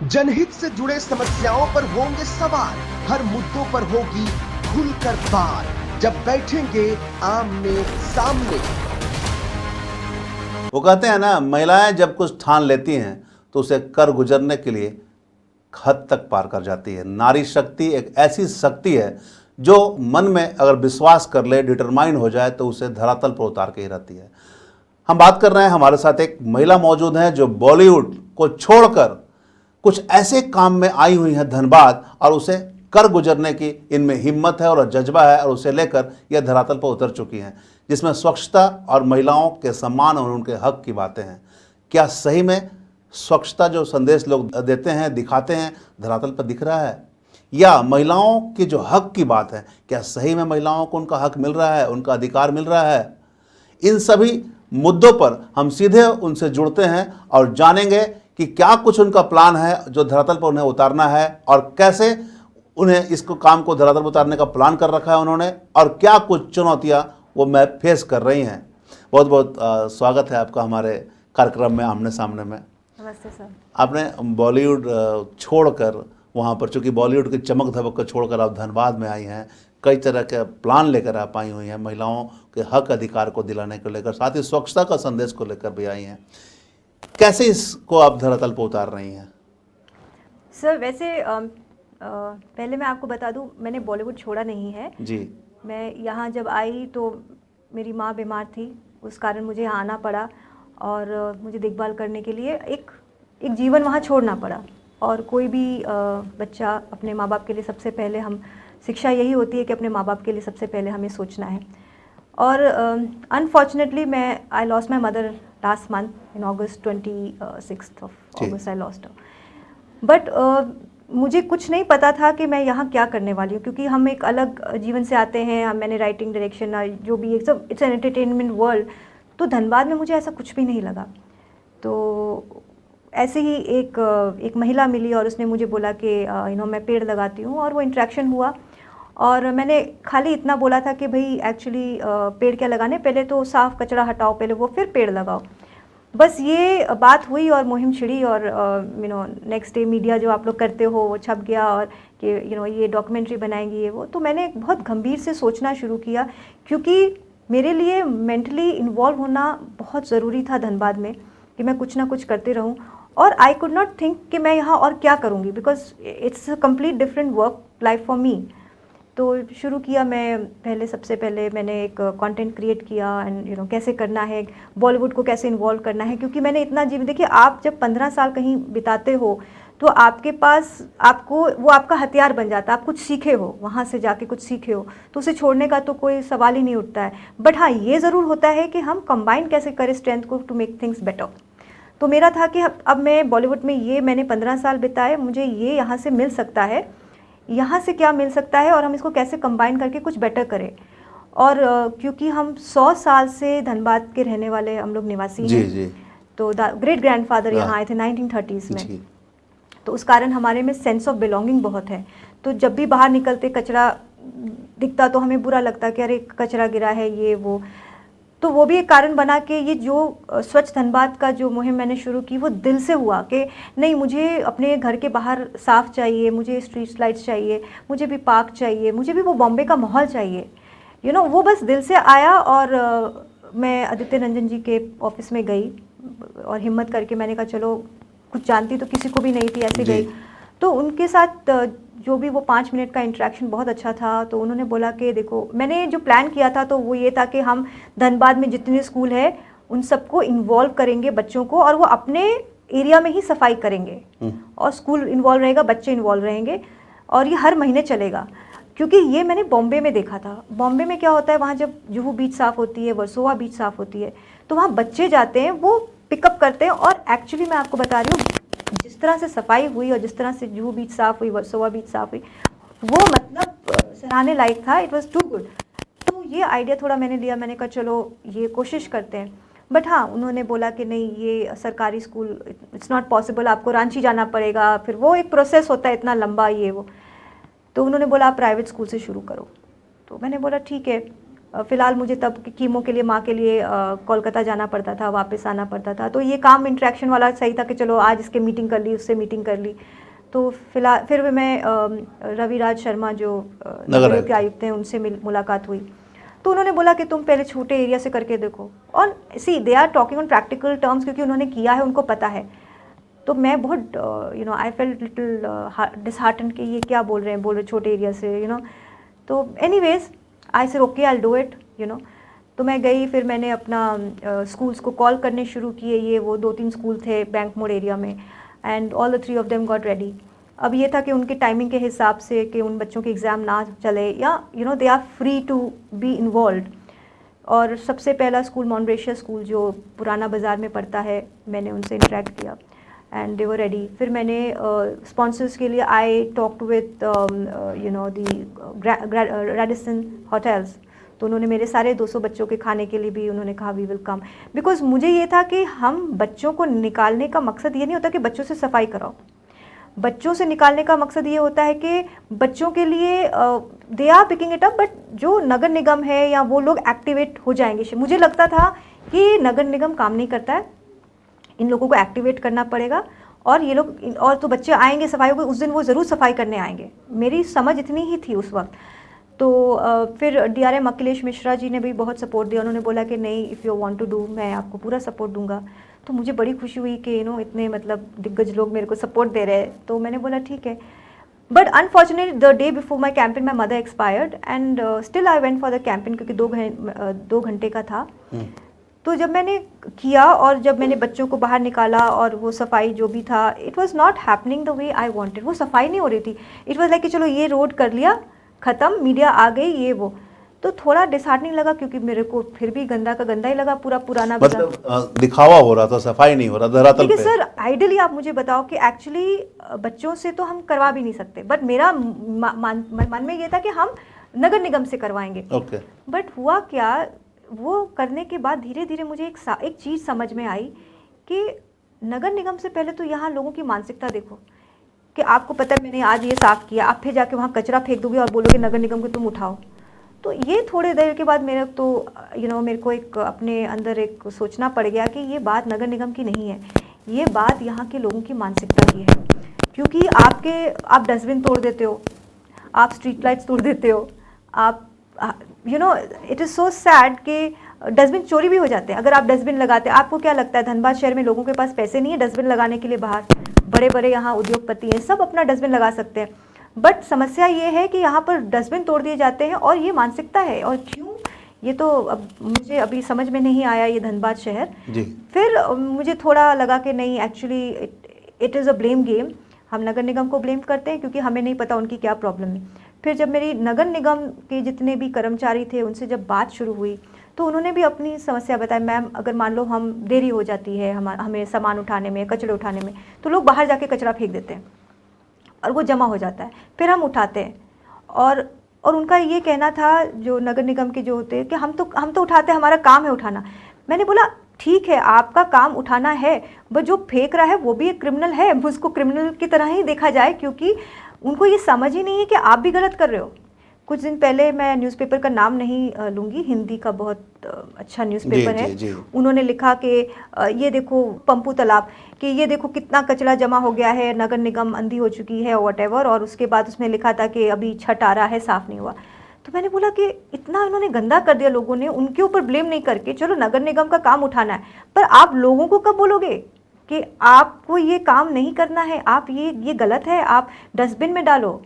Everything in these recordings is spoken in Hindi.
जनहित से जुड़े समस्याओं पर होंगे सवाल, हर मुद्दों पर होगी खुलकर बात, जब बैठेंगे आमने सामने। वो कहते हैं ना, महिलाएं जब कुछ ठान लेती हैं तो उसे कर गुजरने के लिए हद तक पार कर जाती है। नारी शक्ति एक ऐसी शक्ति है जो मन में अगर विश्वास कर ले, डिटरमाइन हो जाए तो उसे धरातल पर उतार के ही रहती है। हम बात कर रहे हैं, हमारे साथ एक महिला मौजूद है जो बॉलीवुड को छोड़कर कुछ ऐसे काम में आई हुई है धनबाद, और उसे कर गुजरने की इनमें हिम्मत है और जज्बा है, और उसे लेकर यह धरातल पर उतर चुकी हैं, जिसमें स्वच्छता और महिलाओं के सम्मान और उनके हक की बातें हैं। क्या सही में स्वच्छता जो संदेश लोग देते हैं, दिखाते हैं, धरातल पर दिख रहा है? या महिलाओं की जो हक की बात है, क्या सही में महिलाओं को उनका हक मिल रहा है, उनका अधिकार मिल रहा है? इन सभी मुद्दों पर हम सीधे उनसे जुड़ते हैं और जानेंगे कि क्या कुछ उनका प्लान है जो धरातल पर उन्हें उतारना है, और कैसे उन्हें इसको काम को धरातल पर उतारने का प्लान कर रखा है उन्होंने, और क्या कुछ चुनौतियां वो मैं फेस कर रही हैं। बहुत बहुत स्वागत है आपका हमारे कार्यक्रम में आमने सामने में। नमस्ते सर। आपने बॉलीवुड छोड़कर वहाँ पर, चूँकि बॉलीवुड की चमक धमक को छोड़कर आप धनबाद में आई हैं, कई तरह के प्लान लेकर आप आई हुई हैं, महिलाओं के हक अधिकार को दिलाने को लेकर, साथ ही स्वच्छता का संदेश को लेकर भी आई हैं। कैसे इसको आप धरातल पर उतार रही हैं? सर वैसे पहले मैं आपको बता दूं, मैंने बॉलीवुड छोड़ा नहीं है जी। मैं यहाँ जब आई तो मेरी माँ बीमार थी, उस कारण मुझे यहाँ आना पड़ा और मुझे देखभाल करने के लिए एक जीवन वहाँ छोड़ना पड़ा। और कोई भी बच्चा अपने माँ बाप के लिए सबसे पहले, हम शिक्षा यही होती है कि अपने माँ बाप के लिए सबसे पहले हमें सोचना है। और unfortunately I lost my mother last month in August, 26 August I lost her. But मुझे कुछ नहीं पता था कि मैं यहाँ क्या करने वाली हूँ, क्योंकि हम एक अलग जीवन से आते हैं। मैंने राइटिंग, डायरेक्शन, जो भी एक सब, इट्स एन एंटरटेनमेंट वर्ल्ड। तो धनबाद में मुझे ऐसा कुछ भी नहीं लगा। तो ऐसे ही एक महिला मिली और उसने मुझे बोला कि मैं पेड़ लगाती हूँ, और वो इंटरेक्शन हुआ। और मैंने खाली इतना बोला था कि भाई एक्चुअली पेड़ क्या लगाने, पहले तो साफ कचरा हटाओ पहले, वो फिर पेड़ लगाओ। बस ये बात हुई और मुहिम छिड़ी, और नेक्स्ट डे मीडिया जो आप लोग करते हो वो छप गया, और कि ये डॉक्यूमेंट्री बनाएंगी ये वो। तो मैंने बहुत गंभीर से सोचना शुरू किया, क्योंकि मेरे लिए मेंटली इन्वॉल्व होना बहुत ज़रूरी था धनबाद में, कि मैं कुछ ना कुछ करते रहूं। और आई कुड नॉट थिंक कि मैं यहाँ और क्या करूँगी, because it's a complete different work life for me. तो शुरू किया मैं, सबसे पहले मैंने एक कंटेंट क्रिएट किया, एंड कैसे करना है, बॉलीवुड को कैसे इन्वॉल्व करना है। क्योंकि मैंने इतना जीवन, देखिए आप जब 15 साल कहीं बिताते हो तो आपके पास, आपको वो आपका हथियार बन जाता है। आप कुछ सीखे हो, वहाँ से जाके कुछ सीखे हो, तो उसे छोड़ने का तो कोई सवाल ही नहीं उठता है। बट हाँ, ये ज़रूर होता है कि हम कंबाइन कैसे करें स्ट्रेंथ को टू मेक थिंग्स बेटर। तो मेरा था कि अब मैं बॉलीवुड में, ये मैंने 15 साल बिताए, मुझे ये यहाँ से मिल सकता है, यहाँ से क्या मिल सकता है, और हम इसको कैसे कंबाइन करके कुछ बेटर करें। और क्योंकि हम 100 साल से धनबाद के रहने वाले हम लोग निवासी हैं। जी। तो ग्रेट ग्रैंडफादर यहाँ आए थे 1930s में जी। तो उस कारण हमारे में सेंस ऑफ बिलोंगिंग बहुत है। तो जब भी बाहर निकलते कचरा दिखता तो हमें बुरा लगता कि अरे कचरा गिरा है, ये वो। तो वो भी एक कारण बना कि ये जो स्वच्छ धनबाद का जो मुहिम मैंने शुरू की, वो दिल से हुआ कि नहीं, मुझे अपने घर के बाहर साफ़ चाहिए, मुझे स्ट्रीट लाइट्स चाहिए, मुझे भी पार्क चाहिए, मुझे भी वो बॉम्बे का माहौल चाहिए। वो बस दिल से आया। और मैं आदित्य रंजन जी के ऑफिस में गई और हिम्मत करके मैंने कहा चलो, कुछ जानती तो किसी को भी नहीं थी, ऐसे गई। तो उनके साथ जो भी वो 5 मिनट का इंटरेक्शन बहुत अच्छा था। तो उन्होंने बोला कि देखो, मैंने जो प्लान किया था तो वो ये था कि हम धनबाद में जितने स्कूल है उन सबको इन्वॉल्व करेंगे, बच्चों को, और वो अपने एरिया में ही सफाई करेंगे, और स्कूल इन्वॉल्व रहेगा, बच्चे इन्वॉल्व रहेंगे, और ये हर महीने चलेगा। क्योंकि ये मैंने बॉम्बे में देखा था। बॉम्बे में क्या होता है, वहाँ जब जुहू बीच साफ़ होती है, वर्सोवा बीच साफ़ होती है, तो वहाँ बच्चे जाते हैं, वो पिकअप करते हैं। और एक्चुअली मैं आपको बता रही हूँ, जिस तरह से सफाई हुई और जिस तरह से जुहू बीच साफ़ हुई, वर्सोवा बीच साफ़ हुई, वो मतलब सराहने लायक था। It was too good. तो ये आइडिया थोड़ा मैंने लिया, मैंने कहा चलो ये कोशिश करते हैं। बट हाँ, उन्होंने बोला कि नहीं, ये सरकारी स्कूल, इट्स नॉट पॉसिबल, आपको रांची जाना पड़ेगा, फिर वो एक प्रोसेस होता है इतना लंबा, ये वो। तो उन्होंने बोला आप प्राइवेट स्कूल से शुरू करो। तो मैंने बोला ठीक है। फ़िलहाल मुझे तब कीमो के लिए माँ के लिए कोलकाता जाना पड़ता था, वापस आना पड़ता था। तो ये काम इंटरेक्शन वाला सही था कि चलो आज इसके मीटिंग कर ली, उससे मीटिंग कर ली। तो फिलहाल फिर मैं रविराज शर्मा जो नगर के आयुक्त हैं उनसे मुलाकात हुई। तो उन्होंने बोला कि तुम पहले छोटे एरिया से करके देखो। और see they are talking on practical terms, क्योंकि उन्होंने किया है, उनको पता है। तो मैं बहुत आई फेल्ट लिटिल डिसहार्टन कि ये क्या बोल रहे हैं छोटे एरिया से तो anyways I said okay I will do it तो मैं गई। फिर मैंने अपना स्कूल्स को कॉल करने शुरू किए। ये वो 2-3 स्कूल थे बैंक मोड़ एरिया में, and all the 3 of them got ready. अब ये था कि उनके टाइमिंग के हिसाब से कि उन बच्चों के एग्ज़ाम ना चले या they are free to be involve. और सबसे पहला स्कूल मॉन्ट्रेशिया स्कूल जो पुराना बाज़ार में पड़ता है, मैंने उनसे इंटरेक्ट किया एंड दे वर रेडी। फिर मैंने स्पॉन्सर्स के लिए I talked with the Radisson hotels. तो उन्होंने मेरे सारे 200 बच्चों के खाने के लिए भी उन्होंने कहा वी विल कम, बिकॉज मुझे ये था कि हम बच्चों को निकालने का मकसद ये नहीं होता कि बच्चों से सफाई कराओ। बच्चों से निकालने का मकसद ये होता है कि बच्चों के लिए they are picking it up, but जो नगर निगम है या वो लोग एक्टिवेट हो जाएंगे। मुझे लगता था कि नगर निगम काम नहीं करता है, इन लोगों को एक्टिवेट करना पड़ेगा और ये लोग और तो बच्चे आएंगे सफाई को, उस दिन वो ज़रूर सफाई करने आएंगे। मेरी समझ इतनी ही थी उस वक्त। तो फिर DRM अखिलेश मिश्रा जी ने भी बहुत सपोर्ट दिया। उन्होंने बोला कि नहीं, if you want to do, मैं आपको पूरा सपोर्ट दूंगा। तो मुझे बड़ी खुशी हुई कि इतने मतलब दिग्गज लोग मेरे को सपोर्ट दे रहे हैं। तो मैंने बोला ठीक है। But unfortunately the day before my campaign my mother expired and still I went for the campaign, क्योंकि 2 घंटे का था। तो जब मैंने किया और जब मैंने बच्चों को बाहर निकाला और वो सफाई जो भी था, it was not happening the way I wanted. वो सफाई नहीं हो रही थी। इट वॉज लाइक कि चलो ये रोड कर लिया, ख़त्म, मीडिया आ गई, ये वो। तो थोड़ा डिसहार्टनिंग लगा, क्योंकि मेरे को फिर भी गंदा का गंदा ही लगा, पूरा पुराना। मतलब दिखावा हो रहा था, सफाई नहीं हो रहा धरातल पे। सर आइडियली आप मुझे बताओ कि एक्चुअली बच्चों से तो हम करवा भी नहीं सकते, बट मेरा मन में ये था कि हम नगर निगम से करवाएंगे। ओके। बट हुआ क्या, वो करने के बाद धीरे धीरे मुझे एक चीज़ समझ में आई कि नगर निगम से पहले तो यहाँ लोगों की मानसिकता देखो कि आपको पता है मैंने आज ये साफ़ किया, आप फिर जाके वहाँ कचरा फेंक दोगे और बोलोगे नगर निगम को तुम उठाओ। तो ये थोड़े देर के बाद मेरे तो मेरे को एक अपने अंदर एक सोचना पड़ गया कि ये बात नगर निगम की नहीं है, ये बात यहाँ के लोगों की मानसिकता की है। क्योंकि आप डस्टबिन तोड़ देते हो, आप स्ट्रीट लाइट्स तोड़ देते हो, आप इट इज़ सो सैड कि डस्टबिन चोरी भी हो जाते हैं। अगर आप डस्टबिन लगाते, आपको क्या लगता है धनबाद शहर में लोगों के पास पैसे नहीं है डस्टबिन लगाने के लिए? बाहर बड़े बड़े यहाँ उद्योगपति हैं, सब अपना डस्टबिन लगा सकते हैं। बट समस्या ये है कि यहाँ पर डस्टबिन तोड़ दिए जाते हैं और ये मानसिकता है। और क्यों, ये तो अब मुझे अभी समझ में नहीं आया, ये धनबाद शहर जी। फिर मुझे थोड़ा लगा कि नहीं, actually it is a blame game. हम नगर निगम को ब्लेम करते हैं क्योंकि हमें नहीं पता उनकी क्या प्रॉब्लम है। फिर जब मेरी नगर निगम के जितने भी कर्मचारी थे उनसे जब बात शुरू हुई तो उन्होंने भी अपनी समस्या बताई। मैम, अगर मान लो हम देरी हो जाती है हमें सामान उठाने में, कचरे उठाने में, तो लोग बाहर जाके कचरा फेंक देते हैं और वो जमा हो जाता है, फिर हम उठाते हैं। और उनका ये कहना था, जो नगर निगम के जो होते हैं, कि हम तो उठाते हैं, हमारा काम है उठाना। मैंने बोला ठीक है, आपका काम उठाना है, बट जो फेंक रहा है वो भी एक क्रिमिनल है, उसको क्रिमिनल की तरह ही देखा जाए, क्योंकि उनको ये समझ ही नहीं है कि आप भी गलत कर रहे हो। कुछ दिन पहले, मैं न्यूज़पेपर का नाम नहीं लूँगी, हिंदी का बहुत अच्छा न्यूज़पेपर है, जी। उन्होंने लिखा कि ये देखो पंपू तालाब, कि ये देखो कितना कचरा जमा हो गया है, नगर निगम अंधी हो चुकी है, व्हाटएवर। और उसके बाद उसमें लिखा था कि अभी छठ आ रहा है, साफ़ नहीं हुआ। तो मैंने बोला कि इतना इन्होंने गंदा कर दिया लोगों ने, उनके ऊपर ब्लेम नहीं करके, चलो नगर निगम का काम उठाना है, पर आप लोगों को कब बोलोगे कि आपको ये काम नहीं करना है, आप ये गलत है, आप डस्टबिन में डालो।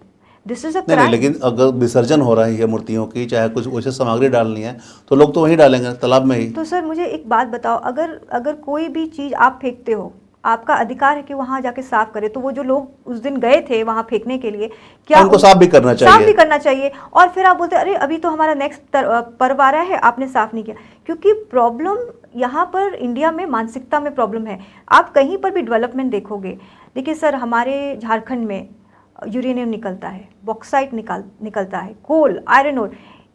This is a crime. नहीं, लेकिन अगर विसर्जन हो रही है मूर्तियों की, चाहे कुछ वैसे सामग्री डालनी है, तो लोग तो वहीं डालेंगे, तालाब में ही। तो सर मुझे एक बात बताओ, अगर कोई भी चीज़ आप फेंकते हो, आपका अधिकार है कि वहाँ जाके साफ करे। तो वो जो लोग उस दिन गए थे वहाँ फेंकने के लिए, क्या उनको साफ भी करना चाहिए? साफ भी करना चाहिए। और फिर आप बोलते अरे अभी तो हमारा नेक्स्ट पर्व आ रहा है, आपने साफ नहीं किया। क्योंकि प्रॉब्लम यहाँ पर इंडिया में मानसिकता में प्रॉब्लम है। आप कहीं पर भी डेवलपमेंट देखोगे, देखिए सर, हमारे झारखंड में यूरेनियम निकलता है, बॉक्साइट निकलता है, कोल, आयरन ओर,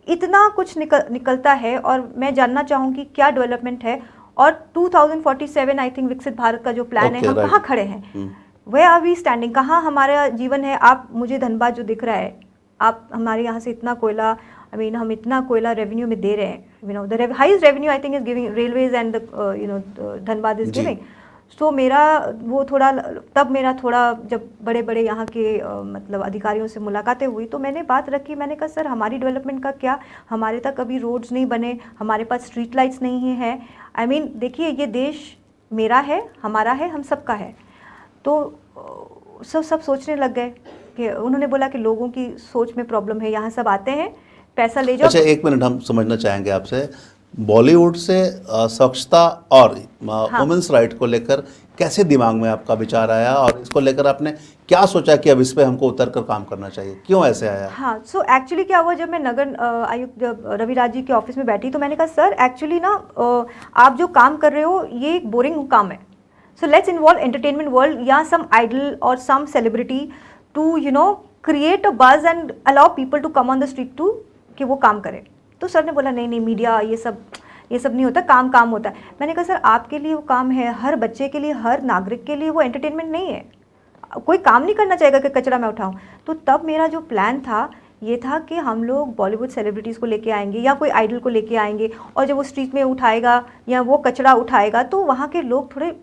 इतना कुछ निकलता है। और मैं जानना चाहूँगी क्या डेवलपमेंट है। और 2047 आई थिंक विकसित भारत का जो प्लान है, हम कहाँ खड़े हैं? Where are we standing? कहाँ हमारा जीवन है? आप मुझे धनबाद जो दिख रहा है, आप हमारे यहाँ से इतना कोयला आई मीन हम इतना कोयला रेवेन्यू में दे रहे हैं, you know the highest revenue I think is giving railways and the you know Dhanbad is जी। गिविंग। सो मेरा वो थोड़ा, तब मेरा थोड़ा जब बड़े बड़े यहाँ के मतलब अधिकारियों से मुलाकातें हुई तो मैंने बात रखी, मैंने कहा सर हमारी डेवलपमेंट का क्या, हमारे तक अभी रोड्स नहीं बने, हमारे पास स्ट्रीट लाइट्स नहीं है। आई मीन देखिए ये देश मेरा है, हमारा है, हम सबका है। तो सब सोचने लग गए कि उन्होंने बोला कि लोगों की सोच में प्रॉब्लम है, यहाँ सब आते हैं पैसा ले जाओ। अच्छा, एक मिनट हम समझना चाहेंगे आपसे, बॉलीवुड से स्वच्छता और वुमेन्स राइट को लेकर कैसे दिमाग में आपका विचार आया, और इसको लेकर आपने क्या सोचा कि अब इस पे हमको उतर कर काम करना चाहिए, क्यों ऐसे आया? हाँ, सो एक्चुअली क्या हुआ, जब मैं नगर आयुक्त जब रविराज जी के ऑफिस में बैठी तो मैंने कहा सर एक्चुअली ना आप जो काम कर रहे हो ये एक बोरिंग काम है, so let's involve entertainment world या सम आइडल और some celebrity to you know create a buzz and allow people to come on the street to कि वो काम करे। तो सर ने बोला नहीं नहीं मीडिया ये सब नहीं होता, काम होता है। मैंने कहा सर आपके लिए वो काम है, हर बच्चे के लिए, हर नागरिक के लिए वो एंटरटेनमेंट नहीं है। कोई काम नहीं करना चाहेगा कि कचरा मैं उठाऊं। तो तब मेरा जो प्लान था ये था कि हम लोग बॉलीवुड सेलिब्रिटीज़ को लेके आएंगे या कोई आइडल को लेके आएंगे, और जब वो स्ट्रीट में उठाएगा या वो कचरा उठाएगा तो वहाँ के लोग थोड़े,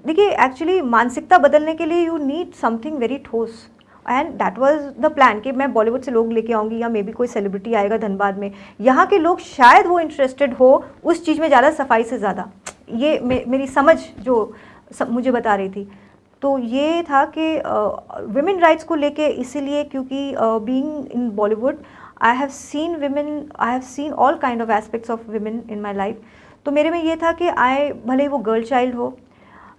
देखिए एक्चुअली मानसिकता बदलने के लिए यू नीड समथिंग वेरी ठोस, and that was the plan कि मैं बॉलीवुड से लोग लेके आऊँगी या मे बी कोई सेलिब्रिटी आएगा धनबाद में, यहाँ के लोग शायद वो इंटरेस्टेड हो उस चीज़ में ज़्यादा, सफाई से ज़्यादा। ये मेरी समझ जो मुझे बता रही थी। तो ये था कि विमेन राइट्स को लेके, इसीलिए क्योंकि being in Bollywood I have seen women, I have seen all kind of aspects of women in my life. तो मेरे में ये था कि भले ही वो गर्ल चाइल्ड हो,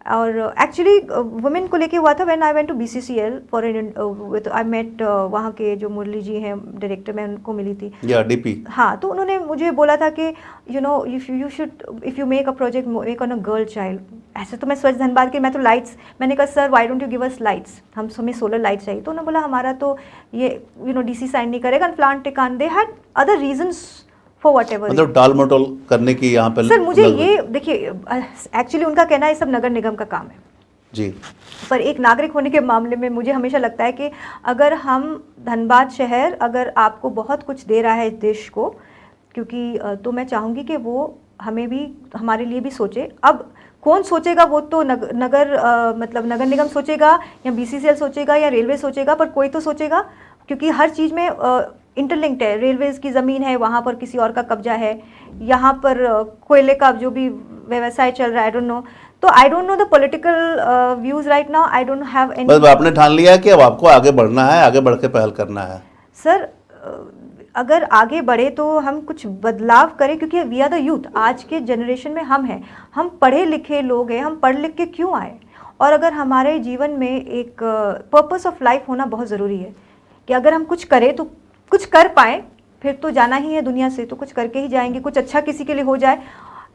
और एक्चुअली वुमेन को लेके हुआ था when I went to BCCL for an I met वहाँ के जो मुरली जी हैं डायरेक्टर, मैं उनको मिली थी या DP। हाँ, तो उन्होंने मुझे बोला था कि you know if you make a project make on a girl child. ऐसे तो मैं स्वच्छ धनबाद के, मैं तो लाइट्स, मैंने कहा sir why don't you give us lights, हमें सोलर लाइट्स चाहिए। तो उन्होंने बोला हमारा तो ये यू नो DC साइन नहीं करेगा, प्लांट टिकान, they had other reasons for whatever. मतलब टाल मटोल करने की यहाँ पे सर मुझे ये देखिए एक्चुअली उनका कहना है सब नगर निगम का काम है जी, पर एक नागरिक होने के मामले में मुझे हमेशा लगता है कि अगर हम धनबाद शहर अगर आपको बहुत कुछ दे रहा है इस देश को, क्योंकि तो मैं चाहूँगी कि वो हमें भी, हमारे लिए भी सोचे। अब कौन सोचेगा वो तो मतलब नगर निगम सोचेगा या BCCL सोचेगा या रेलवे सोचेगा, पर कोई तो सोचेगा, क्योंकि हर चीज़ में इंटरलिंक्ड है। रेलवेज़ की ज़मीन है, वहाँ पर किसी और का कब्जा है, यहाँ पर कोयले का जो भी व्यवसाय चल रहा है, आई डोंट नो। तो I don't know the political views right now, I don't have any. बस आपने ठान लिया कि अब आपको आगे बढ़ना है, आगे बढ़ के पहल करना है। सर अगर आगे बढ़े तो हम कुछ बदलाव करें, क्योंकि वी आर द यूथ, आज के जनरेशन में हम हैं, हम पढ़े लिखे लोग हैं, हम पढ़ लिख के क्यों आए। और अगर हमारे जीवन में एक पर्पस ऑफ लाइफ होना बहुत ज़रूरी है कि अगर हम कुछ करें तो कुछ कर पाएँ, फिर तो जाना ही है दुनिया से, तो कुछ करके ही जाएंगे, कुछ अच्छा किसी के लिए हो जाए,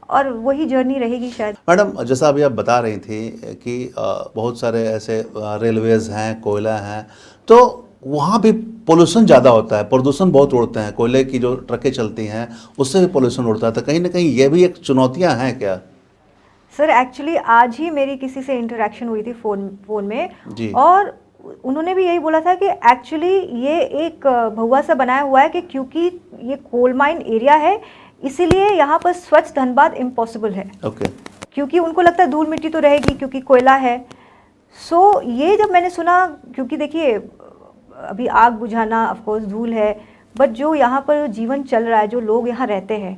और वही जर्नी रहेगी शायद। मैडम, जैसा अभी आप बता रही थी कि बहुत सारे ऐसे रेलवेज हैं, कोयला हैं, तो वहाँ भी पोल्यूशन ज़्यादा होता है, प्रदूषण बहुत उड़ते हैं, कोयले की जो ट्रकें चलती हैं उससे भी पोल्यूशन उड़ता है। तो कहीं ना कहीं ये भी एक चुनौतियाँ हैं क्या? सर एक्चुअली आज ही मेरी किसी से इंटरेक्शन हुई थी फ़ोन में जी। और उन्होंने भी यही बोला था कि एक्चुअली ये एक भहुआ सा बनाया हुआ है कि क्योंकि ये कोल माइन एरिया है इसीलिए यहाँ पर स्वच्छ धनबाद इम्पॉसिबल है। ओके। क्योंकि उनको लगता है धूल मिट्टी तो रहेगी क्योंकि कोयला है। सो ये जब मैंने सुना, क्योंकि देखिए अभी आग बुझाना ऑफकोर्स धूल है, बट जो यहाँ पर जीवन चल रहा है, जो लोग यहाँ रहते हैं,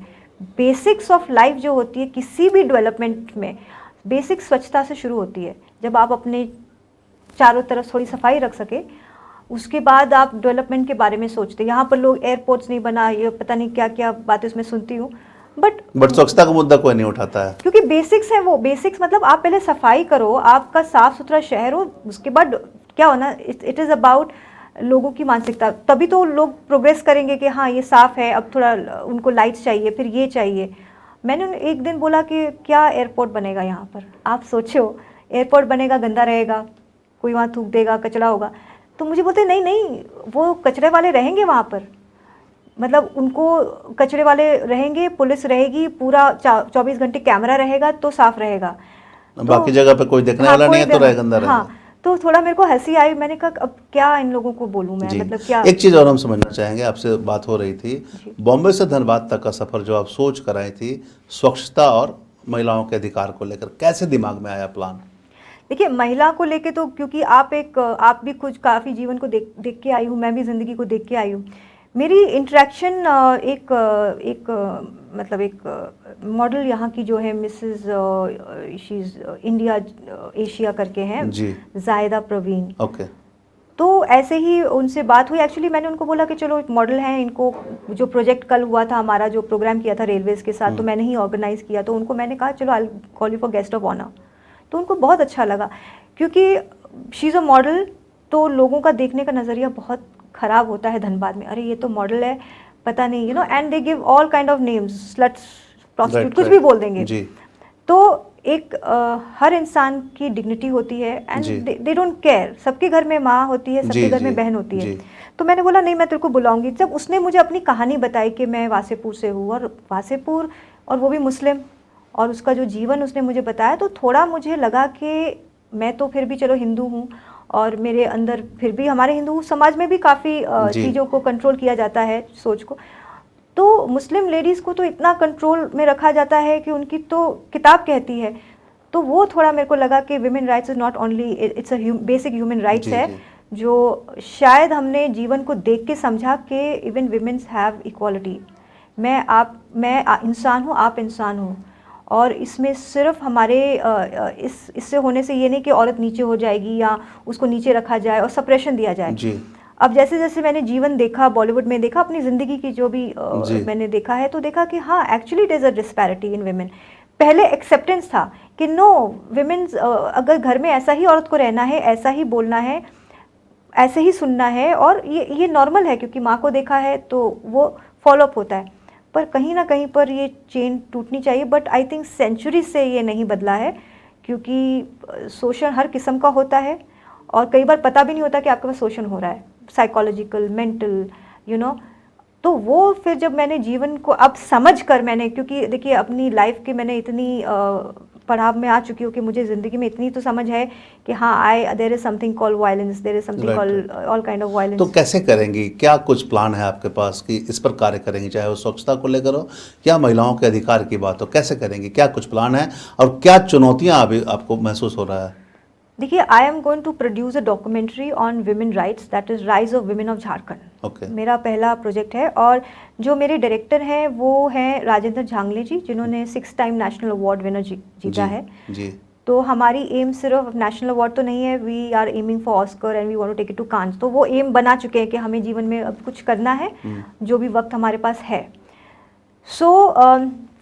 बेसिक्स ऑफ लाइफ जो होती है किसी भी डेवलपमेंट में, बेसिक स्वच्छता से शुरू होती है। जब आप अपने चारों तरफ थोड़ी सफाई रख सके, उसके बाद आप डेवलपमेंट के बारे में सोचते। यहाँ पर लोग एयरपोर्ट्स नहीं बना, ये पता नहीं क्या क्या बातें उसमें सुनती हूँ, बट स्वच्छता का मुद्दा कोई नहीं उठाता है, क्योंकि बेसिक्स है वो। बेसिक्स मतलब आप पहले सफाई करो, आपका साफ सुथरा शहर हो, उसके बाद क्या होना, इट इज़ अबाउट लोगों की मानसिकता। तभी तो लोग प्रोग्रेस करेंगे कि हाँ ये साफ़ है, अब थोड़ा उनको लाइट्स चाहिए, फिर ये चाहिए। मैंने एक दिन बोला कि क्या एयरपोर्ट बनेगा यहाँ पर, आप सोचो एयरपोर्ट बनेगा, गंदा रहेगा, कोई वहाँ थूक देगा, कचरा होगा। तो मुझे बोलते नहीं नहीं, वो कचरे वाले रहेंगे वहाँ पर, मतलब उनको कचरे वाले रहेंगे, पुलिस रहेगी, पूरा 24 घंटे कैमरा रहेगा तो साफ रहेगा। बाकी जगह पे कोई देखने वाला नहीं है तो रहे गंदा रहेगा। हाँ, तो थोड़ा मेरे को हंसी आई, मैंने कहा अब क्या इन लोगों को बोलूँ मैं, जी। मतलब क्या। एक चीज़ और हम समझना चाहेंगे, आपसे बात हो रही थी जी। बॉम्बे से धनबाद तक का सफ़र जो आप सोच कर आई थी, स्वच्छता और महिलाओं के अधिकार को लेकर, कैसे दिमाग में आया प्लान? देखिए, महिला को लेके तो क्योंकि आप भी कुछ काफ़ी जीवन को देख देख के आई हूँ, मैं भी ज़िंदगी को देख के आई हूँ। मेरी इंटरेक्शन मतलब एक मॉडल यहाँ की जो है Mrs she is India Asia करके हैं, जी। ज़ाहिदा प्रवीण। ओके। तो ऐसे ही उनसे बात हुई, एक्चुअली मैंने उनको बोला कि चलो एक मॉडल हैं, इनको जो प्रोजेक्ट कल हुआ था हमारा, जो प्रोग्राम किया था रेलवेज़ के साथ, तो मैंने ही ऑर्गेनाइज़ किया, तो उनको मैंने कहा चलो I call you for guest of honour. तो उनको बहुत अच्छा लगा, क्योंकि शी इज़ अ मॉडल, तो लोगों का देखने का नज़रिया बहुत ख़राब होता है धनबाद में, अरे ये तो मॉडल है, पता नहीं, you know, and they give all kind of names, sluts, prostitute, कुछ भी बोल देंगे। जी। तो एक हर इंसान की डिग्निटी होती है, जी। एंड दे डोंट केयर, सबके घर में माँ होती है, सबके जी, घर जी, में बहन होती है। जी। तो मैंने बोला नहीं, मैं तेरे को बुलाऊंगी। जब उसने मुझे अपनी कहानी बताई कि मैं वासेपुर से हूँ, और वासेपुर, और वो भी मुस्लिम, और उसका जो जीवन उसने मुझे बताया, तो थोड़ा मुझे लगा कि मैं तो फिर भी चलो हिंदू हूँ, और मेरे अंदर फिर भी, हमारे हिंदू समाज में भी काफ़ी जी। चीज़ों को कंट्रोल किया जाता है, सोच को। तो मुस्लिम लेडीज़ को तो इतना कंट्रोल में रखा जाता है कि उनकी तो किताब कहती है। तो वो थोड़ा मेरे को लगा कि women rights is not only, it's a basic human rights जी, है, जी। जो शायद हमने जीवन को देख के समझा कि इवन विमेन्स हैव इक्वालिटी। मैं इंसान हूँ, आप इंसान हो, और इसमें सिर्फ हमारे इससे होने से ये नहीं कि औरत नीचे हो जाएगी या उसको नीचे रखा जाए और सप्रेशन दिया जाए। जी। अब जैसे जैसे मैंने जीवन देखा, बॉलीवुड में देखा, अपनी ज़िंदगी की जो भी जी। मैंने देखा है, तो देखा कि हाँ, actually it is a disparity in women. पहले एक्सेप्टेंस था कि नो, विमेन्स अगर घर में ऐसा ही औरत को रहना है, ऐसा ही बोलना है, ऐसे ही सुनना है, और ये नॉर्मल है, क्योंकि माँ को देखा है तो वो फॉलोअप होता है। पर कहीं ना कहीं पर ये चेन टूटनी चाहिए, बट आई थिंक सेंचुरी से ये नहीं बदला है, क्योंकि शोषण हर किस्म का होता है, और कई बार पता भी नहीं होता कि आपके पास शोषण हो रहा है, साइकोलॉजिकल, मेंटल, यू नो। तो वो फिर जब मैंने जीवन को अब समझ कर, मैंने, क्योंकि देखिए अपनी लाइफ के मैंने इतनी पड़ाव में आ चुकी हूँ कि मुझे ज़िंदगी में इतनी तो समझ है कि हाँ, there is something called violence, there is something called all kind of तो वायलेंस। कैसे करेंगी, क्या कुछ प्लान है आपके पास कि इस पर कार्य करेंगी, चाहे वो स्वच्छता को लेकर हो या महिलाओं के अधिकार की बात हो, कैसे करेंगी, क्या कुछ प्लान है और क्या चुनौतियां अभी आपको महसूस हो रहा है? देखिए, I am going to produce a documentary on women rights, that is rise of women of Jharkhand. Okay. मेरा पहला प्रोजेक्ट है, और जो मेरे डायरेक्टर हैं वो हैं राजेंद्र झांगले जी, जिन्होंने 6 टाइम नेशनल अवार्ड विनर जीता है। जी। तो हमारी एम सिर्फ नेशनल अवार्ड तो नहीं है, we are aiming for Oscar and we want to take it to Cannes. तो वो एम बना चुके हैं कि हमें जीवन में अब कुछ करना है, जो भी वक्त हमारे पास है।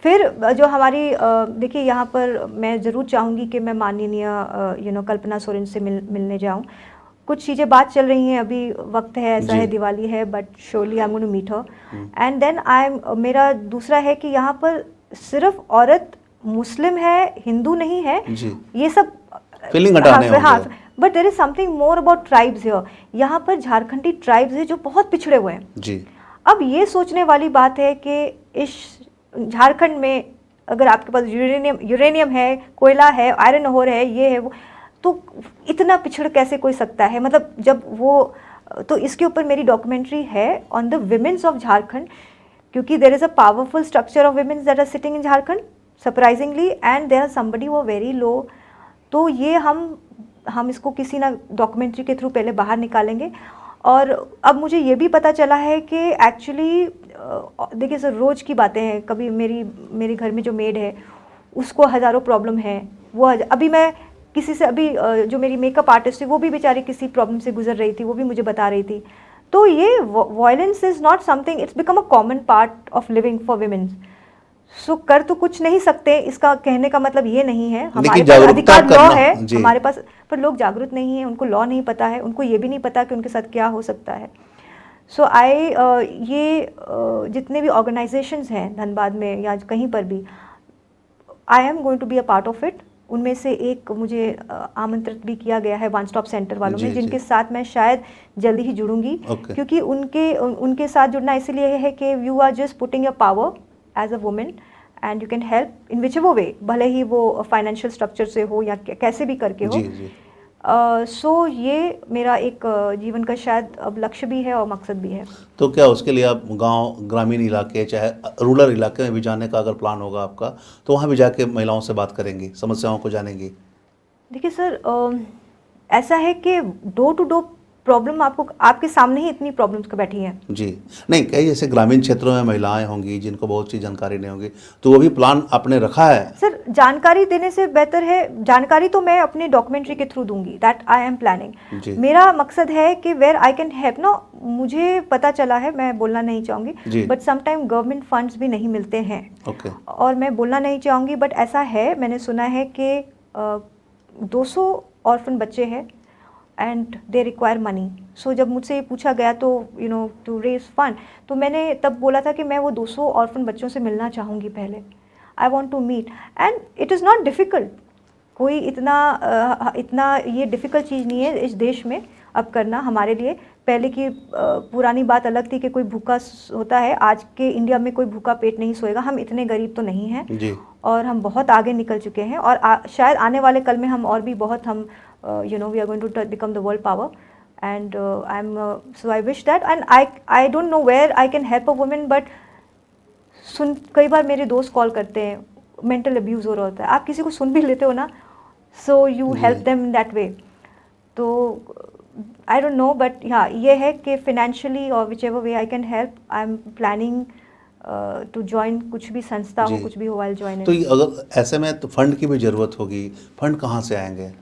फिर जो हमारी देखिए, यहाँ पर मैं ज़रूर चाहूँगी कि मैं माननीय कल्पना सोरेन से मिलने जाऊँ। कुछ चीज़ें बात चल रही हैं, अभी वक्त है, ऐसा जी। है, दिवाली है, but surely I am going to meet her. And then मेरा दूसरा है कि यहाँ पर सिर्फ औरत मुस्लिम है, हिंदू नहीं है, जी। ये सब फीलिंग हटाने होंगे। But there is something more about tribes here. यहाँ पर झारखंडी ट्राइब्स है जो बहुत पिछड़े हुए हैं। जी। अब ये सोचने वाली बात है कि इस झारखंड में अगर आपके पास यूरेनियम है, कोयला है, आयरन ओर है, ये है वो, तो इतना पिछड़ कैसे कोई सकता है, मतलब जब वो, तो इसके ऊपर मेरी डॉक्यूमेंट्री है on the womens of Jharkhand, क्योंकि there is a powerful structure of womens that are sitting in Jharkhand surprisingly, and there are somebody वो वेरी लो। तो ये हम इसको किसी ना डॉक्यूमेंट्री के थ्रू पहले बाहर निकालेंगे। और अब मुझे ये भी पता चला है कि एक्चुअली देखिए सर, रोज़ की बातें हैं, कभी मेरे घर में जो मेड है उसको हज़ारों प्रॉब्लम है, वो अभी मैं किसी से, अभी जो मेरी मेकअप आर्टिस्ट थी वो भी बेचारी किसी प्रॉब्लम से गुजर रही थी, वो भी मुझे बता रही थी। तो ये violence is not something, it's become a common part of living for women. So कर तो कुछ नहीं सकते, इसका कहने का मतलब ये नहीं है, हमारे पास अधिकार लॉ है हमारे पास, पर लोग जागरूक नहीं है, उनको लॉ नहीं पता है, उनको ये भी नहीं पता कि उनके साथ क्या हो सकता है। सो ये जितने भी ऑर्गेनाइजेशंस हैं धनबाद में या कहीं पर भी, I am going to be a part of it. उनमें से एक मुझे आमंत्रित भी किया गया है वन स्टॉप सेंटर वालों में, जिनके साथ मैं शायद जल्दी ही जुड़ूंगी। क्योंकि उनके साथ जुड़ना इसलिए है कि you are just putting your power as a women and you can help in which ever way, भले ही वो फाइनेंशियल स्ट्रक्चर से हो या कैसे भी करके हो। सो ये मेरा एक जीवन का शायद अब लक्ष्य भी है और मकसद भी है। तो क्या उसके लिए आप गांव, ग्रामीण इलाके, चाहे रूरल इलाके में भी जाने का अगर प्लान होगा आपका, तो वहाँ भी जाके महिलाओं से बात करेंगी, समस्याओं को जानेंगी? देखिए सर, ऐसा है कि डोर टू डोर प्रॉब्लम आपको आपके सामने ही इतनी प्रॉब्लम्स का बैठी हैं। जी, नहीं, कई ऐसे ग्रामीण क्षेत्रों में महिलाएं होंगी जिनको बहुत सी जानकारी नहीं होगी, तो वो भी प्लान आपने रखा है? सर, जानकारी देने से बेहतर है, जानकारी तो मैं अपने डॉक्यूमेंट्री के थ्रू दूंगी, दैट आई एम जी। प्लानिंग। मेरा मकसद है कि वेयर आई कैन हेल्प ना, मुझे पता चला है, मैं बोलना नहीं जी। चाहूँगी, बट समटाइम गवर्नमेंट फंड्स भी नहीं मिलते हैं। ओके। और मैं बोलना नहीं चाहूँगी, बट ऐसा है, मैंने सुना है कि 200 ऑर्फन बच्चे हैं एंड दे रिक्वायर मनी। सो जब मुझसे ये पूछा गया तो टू रेज फंड, तो मैंने तब बोला था कि मैं वो 200 ऑर्फन बच्चों से मिलना चाहूँगी पहले। I want to meet and it is not difficult, कोई इतना ये डिफ़िकल्ट चीज़ नहीं है इस देश में अब करना हमारे लिए। पहले की पुरानी बात अलग थी कि कोई भूखा होता है, आज के इंडिया में कोई भूखा पेट नहीं सोएगा। हम इतने गरीब तो नहीं हैं जी। और हम बहुत आगे निकल चुके हैं, और शायद आने वाले कल में हम और भी बहुत we are going to become the world power and so I wish that and I don't know where I can help a women, but कई बार मेरे दोस्त कॉल करते हैं, मेंटल अब्यूज़ हो रहा होता है, आप किसी को सुन भी लेते हो ना, so you help them in that way. तो आई डोंट नो, बट हाँ, ये है कि फिनेंशियली और which ever way I can help, I am planning to join, कुछ भी संस्था हो, कुछ भी हो, आई ज्वाइन। तो अगर ऐसे में तो फंड की भी ज़रूरत होगी, फंड कहाँ से आएंगे,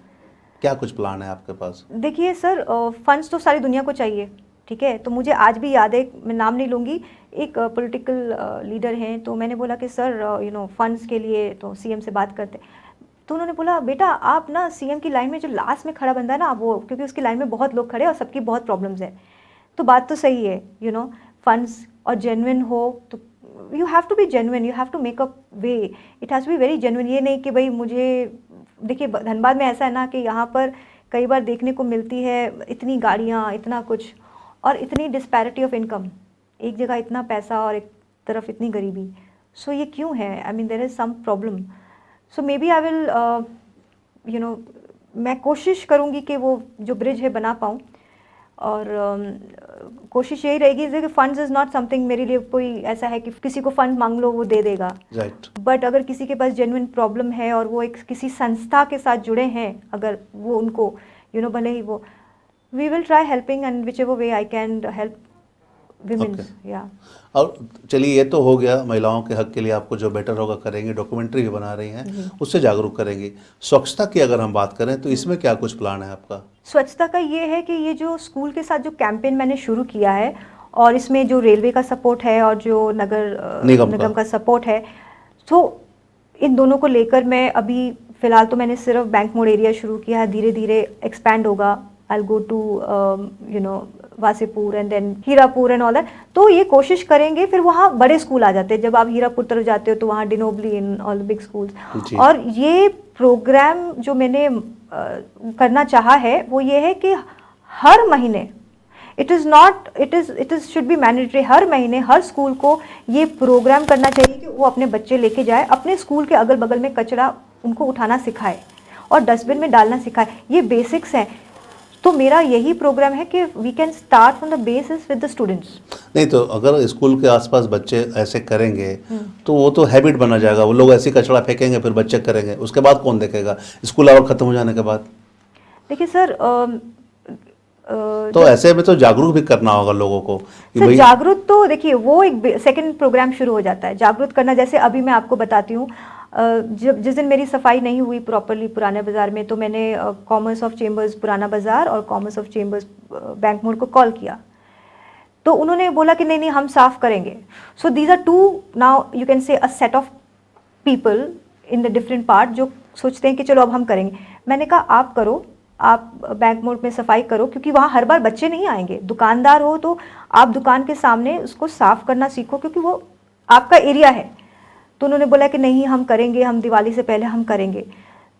क्या कुछ प्लान है आपके पास? देखिए सर, फंड्स तो सारी दुनिया को चाहिए, ठीक है। तो मुझे आज भी याद है, मैं नाम नहीं लूँगी, एक पॉलिटिकल लीडर हैं, तो मैंने बोला कि सर फंड्स के लिए तो सीएम से बात करते। तो उन्होंने बोला, बेटा आप ना सीएम की लाइन में जो लास्ट में खड़ा बंदा है ना वो, क्योंकि उसकी लाइन में बहुत लोग खड़े और सबकी बहुत प्रॉब्लम्स है। तो बात तो सही है, फंड्स और जेन्युइन हो तो you have to be genuine, you have to make a way, it has to be very genuine. ये नहीं कि भाई मुझे, देखिए धनबाद में ऐसा है ना कि यहाँ पर कई बार देखने को मिलती है इतनी गाड़ियाँ, इतना कुछ, और इतनी डिस्पैरिटी ऑफ इनकम, एक जगह इतना पैसा और एक तरफ इतनी गरीबी। सो ये क्यों है? I mean there is some problem. So maybe I will मैं कोशिश करूँगी कि वो जो ब्रिज है बना पाऊँ, और कोशिश यही रहेगी कि फंड्स इज़ नॉट समथिंग मेरे लिए कोई ऐसा है कि किसी को फंड मांग लो वो दे देगा, राइट। बट अगर किसी के पास जेन्युइन प्रॉब्लम है और वो एक किसी संस्था के साथ जुड़े हैं, अगर वो उनको भले ही वो, we will try helping and which ever way I can help women's. या और चलिए, ये तो हो गया महिलाओं के हक के लिए आपको जो बेटर होगा करेंगे, डॉक्यूमेंट्री भी बना रही हैं, उससे जागरूक करेंगी। स्वच्छता की अगर हम बात करें तो इसमें क्या कुछ प्लान है आपका? स्वच्छता का ये है कि ये जो स्कूल के साथ जो कैंपेन मैंने शुरू किया है, और इसमें जो रेलवे का सपोर्ट है और जो नगर निगम का सपोर्ट है, तो इन दोनों को लेकर मैं अभी फ़िलहाल तो मैंने सिर्फ बैंक मोड़ एरिया शुरू किया है, धीरे धीरे एक्सपैंड होगा। I go to Wasseypur and then Hirapur and all that. तो ये कोशिश करेंगे, फिर वहाँ बड़े स्कूल आ जाते हैं। जब आप हीरापुर तरफ जाते हो तो वहाँ De Nobili in all big schools. और ये प्रोग्राम जो मैंने करना चाहा है वो ये है कि हर महीने, it is should be mandatory, हर महीने हर स्कूल को ये प्रोग्राम करना चाहिए कि वो अपने बच्चे लेके जाए, अपने स्कूल के अगल बगल में कचरा उनको उठाना सिखाए और डस्टबिन में डालना सिखाए। ये बेसिक्स हैं। तो मेरा यही प्रोग्राम है कि we can start from the basis with the students. नहीं तो अगर स्कूल के आसपास बच्चे ऐसे करेंगे तो वो तो हैबिट बना जाएगा, वो लोग ऐसे कचरा फेंकेंगे, फिर बच्चे करेंगे, उसके बाद कौन देखेगा स्कूल आवर खत्म हो जाने के बाद? देखिए सर, तो ऐसे में तो जागरूक भी करना होगा लोगों को कि भाई, जागरूक तो देखिए वो एक सेकंड प्रोग्राम शुरू हो जाता है जागरूक करना। जैसे अभी मैं आपको बताती हूँ, जब जिस दिन मेरी सफाई नहीं हुई प्रॉपरली पुराने बाज़ार में, तो मैंने कॉमर्स ऑफ चेंबर्स पुराना बाज़ार और कॉमर्स ऑफ चेंबर्स बैंक मोड़ को कॉल किया, तो उन्होंने बोला कि नहीं हम साफ़ करेंगे। So these are two, now you can say a set of people in the different part जो सोचते हैं कि चलो अब हम करेंगे। मैंने कहा आप करो, आप बैंक मोड़ में सफाई करो, क्योंकि वहाँ हर बार बच्चे नहीं आएंगे। दुकानदार हो तो आप दुकान के सामने उसको साफ़ करना सीखो, क्योंकि वो आपका एरिया है। तो उन्होंने बोला कि नहीं हम करेंगे, हम दिवाली से पहले हम करेंगे।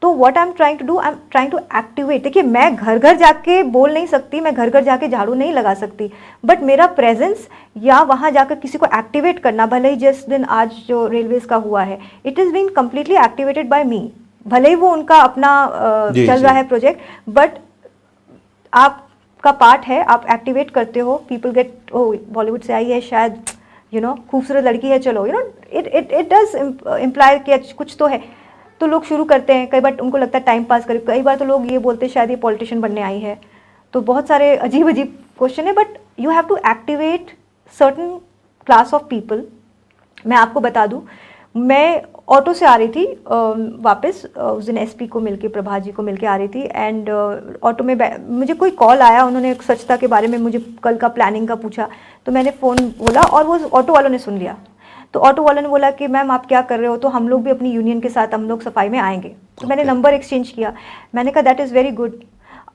तो what I am trying to do, I am trying to activate. देखिए मैं घर घर जाके बोल नहीं सकती, मैं घर घर जाके झाड़ू नहीं लगा सकती, बट मेरा प्रेजेंस या वहाँ जाकर किसी को एक्टिवेट करना, भले ही जिस दिन आज जो रेलवेज का हुआ है, it is been completely activated by me. भले ही वो उनका अपना चल रहा है प्रोजेक्ट, बट आपका पार्ट है, आप एक्टिवेट करते हो, पीपल गेट ओ बॉलीवुड से आई है शायद, खूबसूरत लड़की है, चलो इट डज इम्प्लाई कि कुछ तो है, तो लोग शुरू करते हैं। कई बार उनको लगता है टाइम पास करें, कई बार तो लोग ये बोलते हैं शायद ये पॉलिटिशियन बनने आई है। तो बहुत सारे अजीब अजीब क्वेश्चन है, but you have to activate certain class of people. मैं आपको बता दूं, मैं ऑटो से आ रही थी वापस, उस दिन एसपी को मिलके, प्रभा जी को मिलके आ रही थी, एंड ऑटो में मुझे कोई कॉल आया, उन्होंने स्वच्छता के बारे में मुझे कल का प्लानिंग का पूछा, तो मैंने फ़ोन बोला और वो ऑटो वालों ने सुन लिया। तो ऑटो वालों ने बोला कि मैम आप क्या कर रहे हो, तो हम लोग भी अपनी यूनियन के साथ हम लोग सफाई में आएंगे। तो मैंने नंबर एक्सचेंज किया, मैंने कहा दैट इज़ वेरी गुड।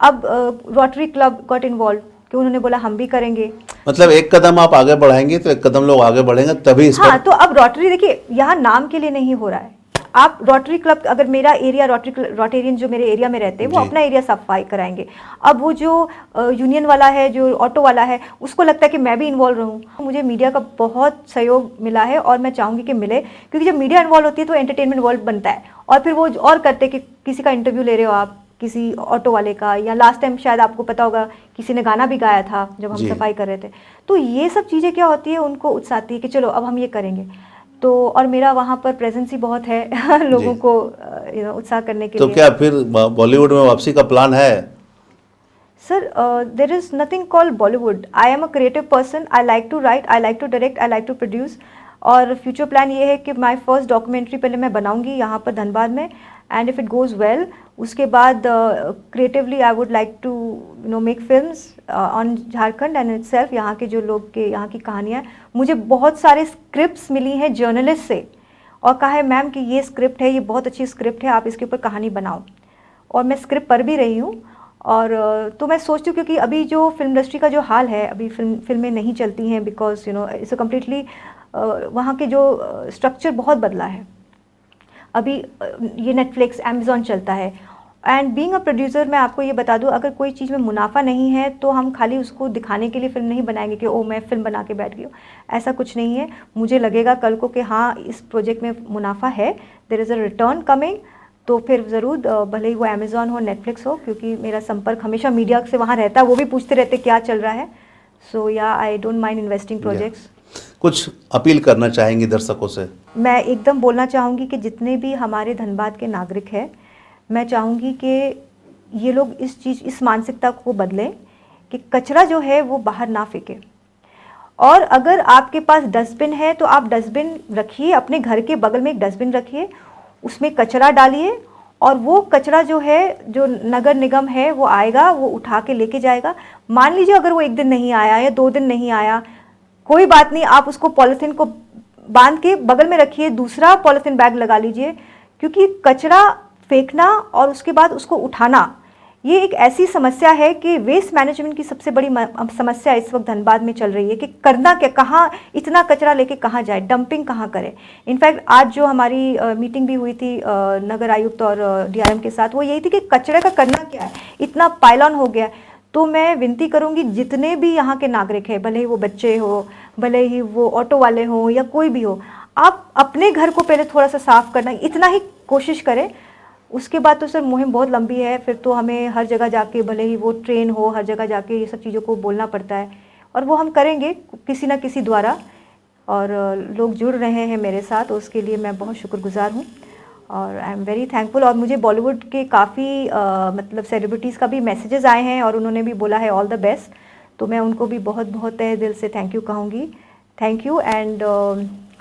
अब रोटरी क्लब गॉट इन्वॉल्व कि उन्होंने बोला हम भी करेंगे। मतलब एक कदम आप आगे बढ़ाएंगे तो एक कदम लोग आगे बढ़ेंगे, तभी इस हाँ, तो अब रोटरी देखिए यहाँ नाम के लिए नहीं हो रहा है। आप रोटरी क्लब, अगर मेरा एरिया रोटेरियन जो मेरे एरिया में रहते हैं वो अपना एरिया सफाई कराएंगे। अब वो जो यूनियन वाला है, जो ऑटो वाला है, उसको लगता है कि मैं भी इन्वॉल्व रहूँ। मुझे मीडिया का बहुत सहयोग मिला है और मैं चाहूँगी कि मिले, क्योंकि जब मीडिया इन्वॉल्व होती है तो एंटरटेनमेंट वर्ल्ड बनता है। और फिर वो और करते कि किसी का इंटरव्यू ले रहे हो आप, किसी ऑटो वाले का, या लास्ट टाइम शायद आपको पता होगा किसी ने गाना भी गाया था जब हम सफाई कर रहे थे। तो ये सब चीज़ें क्या होती है, उनको उत्साहती है कि चलो अब हम ये करेंगे। तो और मेरा वहाँ पर प्रेजेंस ही बहुत है लोगों को उत्साह करने के लिए। तो क्या फिर बॉलीवुड में वापसी का प्लान है? Sir, there is nothing called Bollywood. I am a creative person, I like to write, I like to direct, I like to produce. और फ्यूचर प्लान ये है कि माई फर्स्ट डॉक्यूमेंट्री पहले मैं बनाऊंगी यहाँ पर धनबाद में, and if it goes well उसके बाद creatively I would like to make films on Jharkhand and itself. यहाँ के जो लोग के यहाँ की कहानियाँ, मुझे बहुत सारे स्क्रिप्ट्स मिली हैं जर्नलिस्ट से, और कहा है मैम कि ये स्क्रिप्ट है, ये बहुत अच्छी स्क्रिप्ट है, आप इसके ऊपर कहानी बनाओ। और मैं स्क्रिप्ट पढ़ भी रही हूँ। और तो मैं सोचती हूँ, क्योंकि अभी जो फिल्म इंडस्ट्री का जो हाल है, अभी फिल्में नहीं चलती हैं, बिकॉज इट्स अ कम्प्लीटली वहाँ के जो स्ट्रक्चर बहुत बदला है। अभी ये नेटफ्लिक्स, अमेज़ॉन चलता है। एंड बीइंग अ प्रोड्यूसर, मैं आपको ये बता दूं, अगर कोई चीज़ में मुनाफा नहीं है तो हम खाली उसको दिखाने के लिए फिल्म नहीं बनाएंगे कि ओ मैं फिल्म बना के बैठ गई हूँ। ऐसा कुछ नहीं है। मुझे लगेगा कल को कि हाँ इस प्रोजेक्ट में मुनाफा है, there is a return coming, तो फिर ज़रूर, भले ही वो अमेज़ॉन हो, नेटफ्लिक्स हो, क्योंकि मेरा संपर्क हमेशा मीडिया से वहाँ रहता है, वो भी पूछते रहते क्या चल रहा है। सो या I don't mind investing projects. कुछ अपील करना चाहेंगी दर्शकों से? मैं एकदम बोलना चाहूँगी कि जितने भी हमारे धनबाद के नागरिक हैं, मैं चाहूँगी कि ये लोग इस मानसिकता को बदलें कि कचरा जो है वो बाहर ना फेंके। और अगर आपके पास डस्टबिन है तो आप डस्टबिन रखिए, अपने घर के बगल में एक डस्टबिन रखिए, उसमें कचरा डालिए, और वो कचरा जो है, जो नगर निगम है वो आएगा, वो उठा के लेके जाएगा। मान लीजिए अगर वो एक दिन नहीं आया या 2 दिन नहीं आया, कोई बात नहीं, आप उसको पॉलिथीन को बांध के बगल में रखिए, दूसरा पॉलिथीन बैग लगा लीजिए, क्योंकि कचरा फेंकना और उसके बाद उसको उठाना, ये एक ऐसी समस्या है कि वेस्ट मैनेजमेंट की सबसे बड़ी समस्या इस वक्त धनबाद में चल रही है कि करना क्या, कहाँ इतना कचरा लेके कहाँ जाए, डंपिंग कहाँ करें। इनफैक्ट आज जो हमारी मीटिंग भी हुई थी नगर आयुक्त और डीआरएम के साथ, वो यही थी कि कचरे का करना क्या है, इतना पाइलॉन हो गया। तो मैं विनती करूंगी जितने भी यहाँ के नागरिक हैं, भले ही वो बच्चे हो, भले ही वो ऑटो वाले हो या कोई भी हो, आप अपने घर को पहले थोड़ा सा साफ करना, इतना ही कोशिश करें। उसके बाद तो सर मुहिम बहुत लंबी है, फिर तो हमें हर जगह जाके, भले ही वो ट्रेन हो, हर जगह जाके ये सब चीज़ों को बोलना पड़ता है, और वो हम करेंगे किसी ना किसी द्वारा। और लोग जुड़ रहे हैं मेरे साथ, उसके लिए मैं बहुत शुक्रगुजार हूँ और आई एम वेरी थैंकफुल। और मुझे बॉलीवुड के काफ़ी मतलब सेलिब्रिटीज़ का भी मैसेजेस आए हैं और उन्होंने भी बोला है ऑल द बेस्ट, तो मैं उनको भी बहुत बहुत तहे दिल से थैंक यू कहूँगी। Thank you and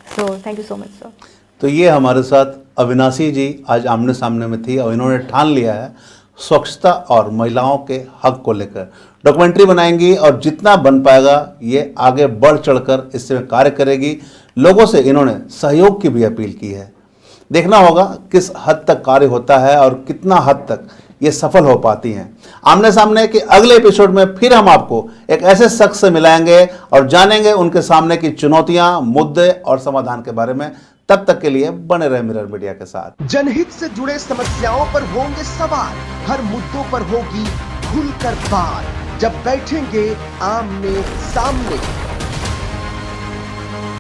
so thank you so much sir. तो ये हमारे साथ अविनाशी जी आज आमने सामने में थी और इन्होंने ठान लिया है स्वच्छता और महिलाओं के हक को लेकर डॉक्यूमेंट्री बनाएंगी, और जितना बन पाएगा ये आगे बढ़ चढ़कर इसमें कार्य करेगी। लोगों से इन्होंने सहयोग की भी अपील की है। देखना होगा किस हद तक कार्य होता है और कितना हद तक ये सफल हो पाती हैं। आमने सामने के अगले एपिसोड में फिर हम आपको एक ऐसे शख्स से मिलाएंगे और जानेंगे उनके सामने की चुनौतियां, मुद्दे और समाधान के बारे में। तब तक के लिए बने रहे मिरर मीडिया के साथ। जनहित से जुड़े समस्याओं पर होंगे सवाल, हर मुद्दों पर होगी खुलकर बात, जब बैठेंगे आमने सामने।